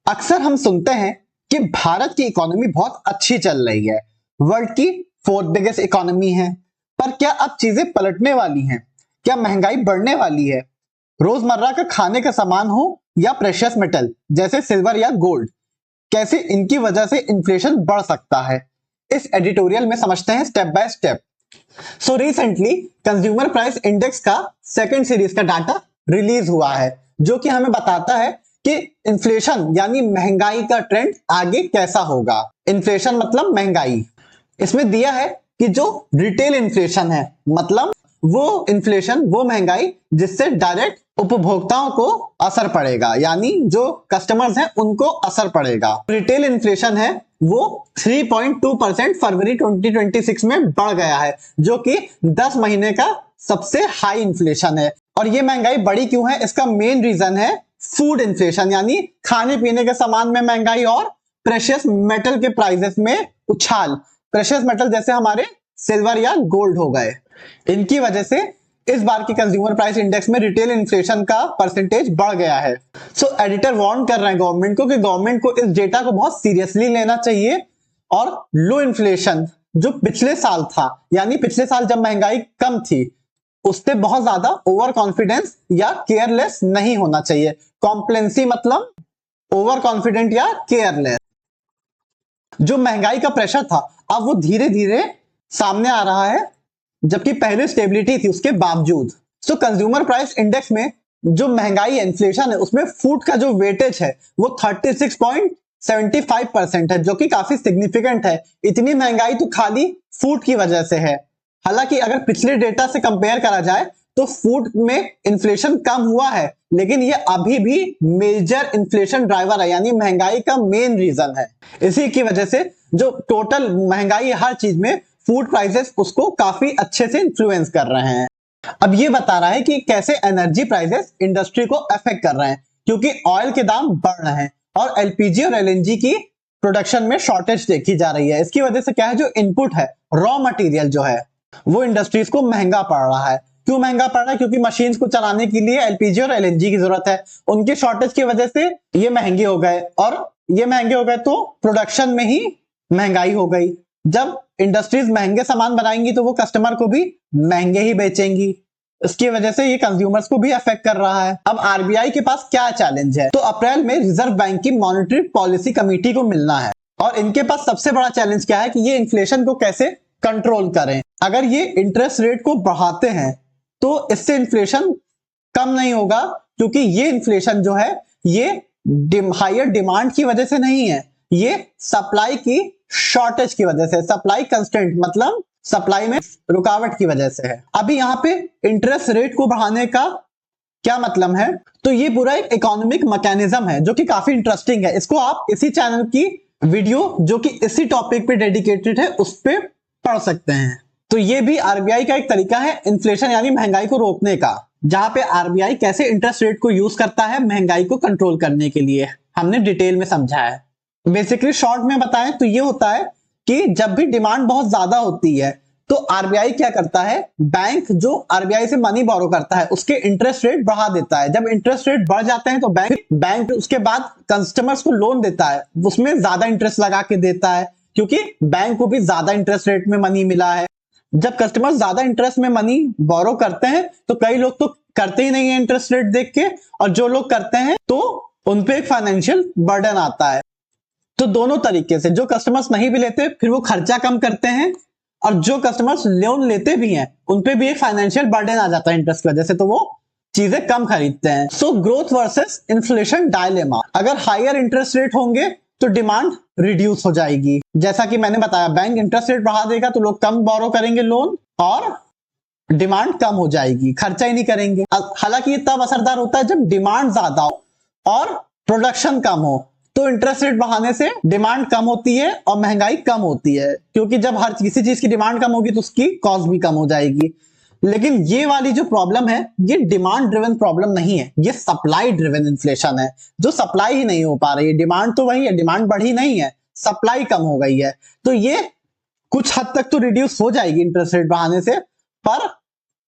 अक्सर हम सुनते हैं कि भारत की इकोनॉमी बहुत अच्छी चल रही है, वर्ल्ड की फोर्थ बिगेस्ट इकोनॉमी है। पर क्या अब चीजें पलटने वाली हैं? क्या महंगाई बढ़ने वाली है? रोजमर्रा का खाने का सामान हो या प्रेशियस मेटल जैसे सिल्वर या गोल्ड, कैसे इनकी वजह से इन्फ्लेशन बढ़ सकता है? इस एडिटोरियल में समझते हैं step by step. So recently consumer price index का सेकंड सीरीज का डाटा रिलीज हुआ है, जो कि हमें बताता है कि इन्फ्लेशन यानी महंगाई का ट्रेंड आगे कैसा होगा। इन्फ्लेशन मतलब महंगाई। इसमें दिया है कि जो रिटेल इन्फ्लेशन है, मतलब वो इन्फ्लेशन, वो महंगाई जिससे डायरेक्ट उपभोक्ताओं को असर पड़ेगा, यानी जो कस्टमर्स हैं उनको असर पड़ेगा। रिटेल इन्फ्लेशन है वो 3.2% फरवरी 2026 में बढ़ गया है, जो कि 10 महीने का सबसे हाई इन्फ्लेशन है। और ये महंगाई बढ़ी क्यों है? इसका मेन रीजन है फूड इन्फ्लेशन, यानी खाने पीने के सामान में महंगाई और प्रेशियस मेटल के प्राइसेस में उछाल। प्रेशियस मेटल जैसे हमारे सिल्वर या गोल्ड हो गए, इनकी वजह से इस बार की कंज्यूमर प्राइस इंडेक्स में रिटेल इन्फ्लेशन का परसेंटेज बढ़ गया है। सो एडिटर वार्न कर रहे हैं गवर्नमेंट को कि गवर्नमेंट को इस डेटा को बहुत सीरियसली लेना चाहिए और लो इन्फ्लेशन जो पिछले साल था, यानी पिछले साल जब महंगाई कम थी, उससे बहुत ज्यादा ओवर कॉन्फिडेंस या केयरलेस नहीं होना चाहिए। कॉम्प्लेंसी मतलब ओवर कॉन्फिडेंट या केयरलेस। जो महंगाई का प्रेशर था अब वो धीरे धीरे सामने आ रहा है, जबकि पहले स्टेबिलिटी थी उसके बावजूद। सो कंज्यूमर प्राइस इंडेक्स में जो महंगाई इन्फ्लेशन है उसमें फूड का जो वेटेज है वो 36.75% है, जो कि काफी सिग्निफिकेंट है। इतनी महंगाई तो खाली फूड की वजह से है। हालांकि अगर पिछले डेटा से कंपेयर करा जाए तो फूड में इन्फ्लेशन कम हुआ है, लेकिन ये अभी भी मेजर इन्फ्लेशन ड्राइवर है, यानी महंगाई का मेन रीजन है। इसी की वजह से जो टोटल महंगाई हर चीज में, फूड प्राइसेस उसको काफी अच्छे से इन्फ्लुएंस कर रहे हैं। अब ये बता रहा है कि कैसे एनर्जी प्राइसेस इंडस्ट्री को अफेक्ट कर रहे हैं, क्योंकि ऑयल के दाम बढ़ रहे हैं और एलपीजी और एलएनजी की प्रोडक्शन में शॉर्टेज देखी जा रही है। इसकी वजह से क्या है, जो इनपुट है, रॉ मटेरियल जो है, वो इंडस्ट्रीज को महंगा पड़ रहा है। क्यों महंगा पड़ रहा है? क्योंकि मशीन्स को चलाने के लिए एलपीजी और एलएनजी की जरूरत है। उनके शॉर्टेज की वजह से ये महंगे हो गए, और ये महंगे हो गए तो प्रोडक्शन में ही महंगाई हो गई। जब इंडस्ट्रीज महंगे सामान बनाएंगी तो वो कस्टमर को भी महंगे ही बेचेंगी। इसकी वजह से ये कंज्यूमर्स को भी अफेक्ट कर रहा है। अब आरबीआई के पास क्या चैलेंज है? तो अप्रैल में रिजर्व बैंक की मॉनेटरी पॉलिसी कमेटी को मिलना है, और इनके पास सबसे बड़ा चैलेंज क्या है कि ये इन्फ्लेशन को कैसे कंट्रोल करें। अगर ये इंटरेस्ट रेट को बढ़ाते हैं तो इससे इन्फ्लेशन कम नहीं होगा, क्योंकि ये इन्फ्लेशन जो है ये हायर डिमांड की वजह से नहीं है, ये सप्लाई की शॉर्टेज की वजह से, सप्लाई कंस्ट्रेंट मतलब सप्लाई में रुकावट की वजह से है। अभी यहाँ पे इंटरेस्ट रेट को बढ़ाने का क्या मतलब है? तो ये पूरा एक इकोनॉमिक मैकेनिज्म है जो कि काफी इंटरेस्टिंग है। इसको आप इसी चैनल की वीडियो जो कि इसी टॉपिक पे डेडिकेटेड है उस पे पढ़ सकते हैं। तो ये भी आरबीआई का एक तरीका है इन्फ्लेशन यानी महंगाई को रोकने का, जहां पे आरबीआई कैसे इंटरेस्ट रेट को यूज करता है महंगाई को कंट्रोल करने के लिए, हमने डिटेल में समझा है। बेसिकली शॉर्ट में बताएं तो ये होता है कि जब भी डिमांड बहुत ज्यादा होती है तो आरबीआई क्या करता है, बैंक जो आरबीआई से मनी बोरो करता है उसके इंटरेस्ट रेट बढ़ा देता है। जब इंटरेस्ट रेट बढ़ जाते हैं तो बैंक उसके बाद कस्टमर्स को लोन देता है, उसमें ज्यादा इंटरेस्ट लगा के देता है, क्योंकि बैंक को भी ज्यादा इंटरेस्ट रेट में मनी मिला है। जब कस्टमर ज्यादा इंटरेस्ट में मनी बोरो करते हैं तो कई लोग तो करते ही नहीं है इंटरेस्ट रेट देख के, और जो लोग करते हैं तो उनपे एक फाइनेंशियल बर्डन आता है। तो दोनों तरीके से, जो कस्टमर्स नहीं भी लेते फिर वो खर्चा कम करते हैं, और जो कस्टमर्स लोन लेते भी हैं उनपे भी एक फाइनेंशियल बर्डन आ जाता है इंटरेस्ट की वजह से, तो वो चीजें कम खरीदते हैं। So growth versus inflation dilemma. अगर हायर इंटरेस्ट रेट होंगे तो डिमांड रिड्यूस हो जाएगी। जैसा कि मैंने बताया, बैंक इंटरेस्ट रेट बढ़ा देगा तो लोग कम बोरो करेंगे लोन, और डिमांड कम हो जाएगी, खर्चा ही नहीं करेंगे। हालांकि ये तब असरदार होता है जब डिमांड ज्यादा हो और प्रोडक्शन कम हो, तो इंटरेस्ट रेट बढ़ाने से डिमांड कम होती है और महंगाई कम होती है, क्योंकि जब हर किसी चीज की डिमांड कम होगी तो उसकी कॉस्ट भी कम हो जाएगी। लेकिन ये वाली जो प्रॉब्लम है ये डिमांड ड्रिवन प्रॉब्लम नहीं है, ये सप्लाई ड्रिवन इन्फ्लेशन है, जो सप्लाई ही नहीं हो पा रही है। डिमांड तो वही है, डिमांड बढ़ी नहीं है, सप्लाई कम हो गई है। तो ये कुछ हद तक तो रिड्यूस हो जाएगी इंटरेस्ट रेट बढ़ाने से, पर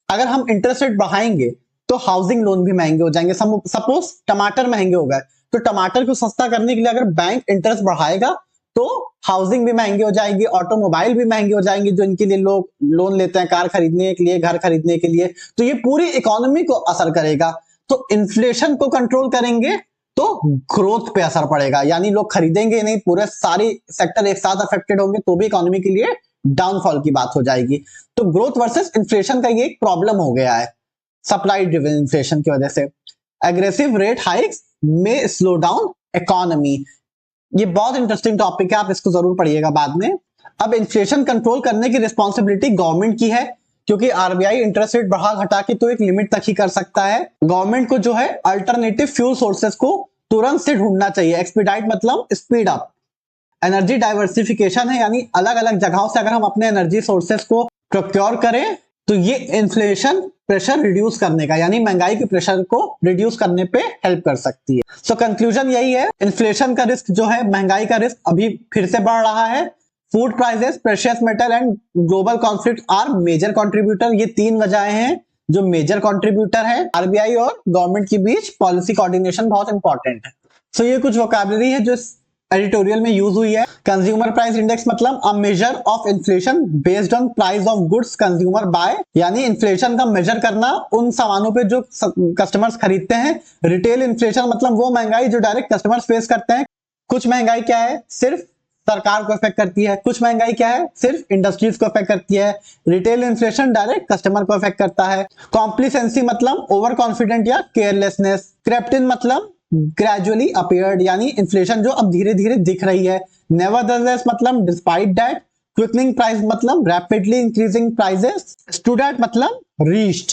अगर हम इंटरेस्ट रेट बढ़ाएंगे तो हाउसिंग लोन भी महंगे हो जाएंगे। सपोज टमाटर महंगे हो गए तो टमाटर को सस्ता करने के लिए अगर बैंक इंटरेस्ट बढ़ाएगा तो हाउसिंग भी महंगी हो जाएगी, ऑटोमोबाइल भी महंगी हो जाएंगी, जो इनके लिए लोग लोन लेते हैं कार खरीदने के लिए, घर खरीदने के लिए। तो ये पूरी इकोनॉमी को असर करेगा। तो इन्फ्लेशन को कंट्रोल करेंगे तो ग्रोथ पे असर पड़ेगा, यानी लोग खरीदेंगे नहीं, पूरे सारी सेक्टर एक साथ अफेक्टेड होंगे, तो भी इकोनॉमी के लिए डाउनफॉल की बात हो जाएगी। तो ग्रोथ वर्सेस इन्फ्लेशन का ये एक प्रॉब्लम हो गया है सप्लाई ड्रिवन इन्फ्लेशन की वजह से। एग्रेसिव रेट हाइक्स में स्लो डाउन इकोनॉमी, ये बहुत इंटरेस्टिंग टॉपिक है, आप इसको जरूर पढ़िएगा बाद में। अब इन्फ्लेशन कंट्रोल करने की रिस्पॉन्सिबिलिटी गवर्नमेंट की है, क्योंकि आरबीआई इंटरेस्ट रेट बढ़ा घटा के तो एक लिमिट तक ही कर सकता है। गवर्नमेंट को जो है अल्टरनेटिव फ्यूल सोर्सेस को तुरंत से ढूंढना चाहिए। एक्सपीडाइट मतलब स्पीड अप। एनर्जी डाइवर्सिफिकेशन है, यानी अलग अलग जगहों से अगर हम अपने एनर्जी सोर्सेस को प्रोक्योर करें तो ये इन्फ्लेशन प्रेशर रिड्यूस करने का, यानी महंगाई के प्रेशर को रिड्यूस करने पे हेल्प कर सकती है। सो कंक्लूजन यही है, इन्फ्लेशन का रिस्क जो है, महंगाई का रिस्क अभी फिर से बढ़ रहा है। Food prices, precious metal and global conflict are major contributor. ये तीन वजहें हैं जो मेजर कंट्रीब्यूटर है। आरबीआई और गवर्नमेंट के बीच पॉलिसी कोऑर्डिनेशन बहुत इंपॉर्टेंट है। सो ये कुछ वोकैबुलरी है जो एडिटोरियल में यूज हुई है। कंज्यूमर प्राइस इंडेक्स मतलब a measure of inflation based on price of goods consumer buy, यानी इन्फ्लेशन का मेजर करना उन सामानों पे जो कस्टमर्स खरीदते हैं। रिटेल इन्फ्लेशन मतलब वो महंगाई जो डायरेक्ट कस्टमर्स फेस करते हैं। कुछ महंगाई क्या है, सिर्फ सरकार को इफेक्ट करती है, कुछ महंगाई क्या है, सिर्फ इंडस्ट्रीज को इफेक्ट करती है। रिटेल इन्फ्लेशन डायरेक्ट कस्टमर को इफेक्ट करता है। कॉम्प्लिसेंसी मतलब ओवर कॉन्फिडेंट या केयरलेसनेस। क्रेप्ट इन मतलब ग्रेजुअली अपीयर्ड, यानी इन्फ्लेशन जो अब धीरे धीरे दिख रही है। नेवरदलेस मतलब डिस्पाइट दैट। क्विकनिंग प्राइस मतलब rapidly increasing prices. Stood at मतलब रीच्ड।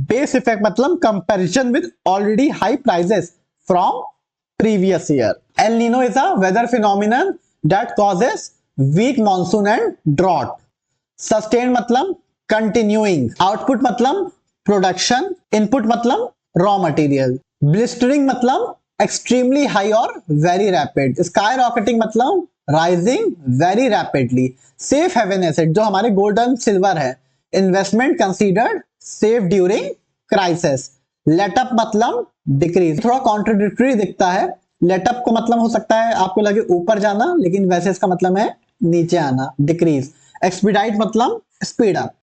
बेस इफेक्ट मतलब comparison with already high prices from previous year. El Nino is a weather phenomenon that causes weak monsoon and drought. Sustain मतलब continuing. Output मतलब production. Input मतलब raw material. Blistering मतलब extremely high और very rapid. Skyrocketing मतलब rising very rapidly. Safe haven asset जो हमारे gold and silver है. Investment considered safe during crisis. लेटअप मतलब डिक्रीज। थोड़ा कॉन्ट्रडिक्टरी दिखता है। लेटअप को मतलब हो सकता है आपको लगे ऊपर जाना, लेकिन वैसे इसका मतलब है नीचे आना, डिक्रीज। एक्सपीडाइट मतलब स्पीड अप।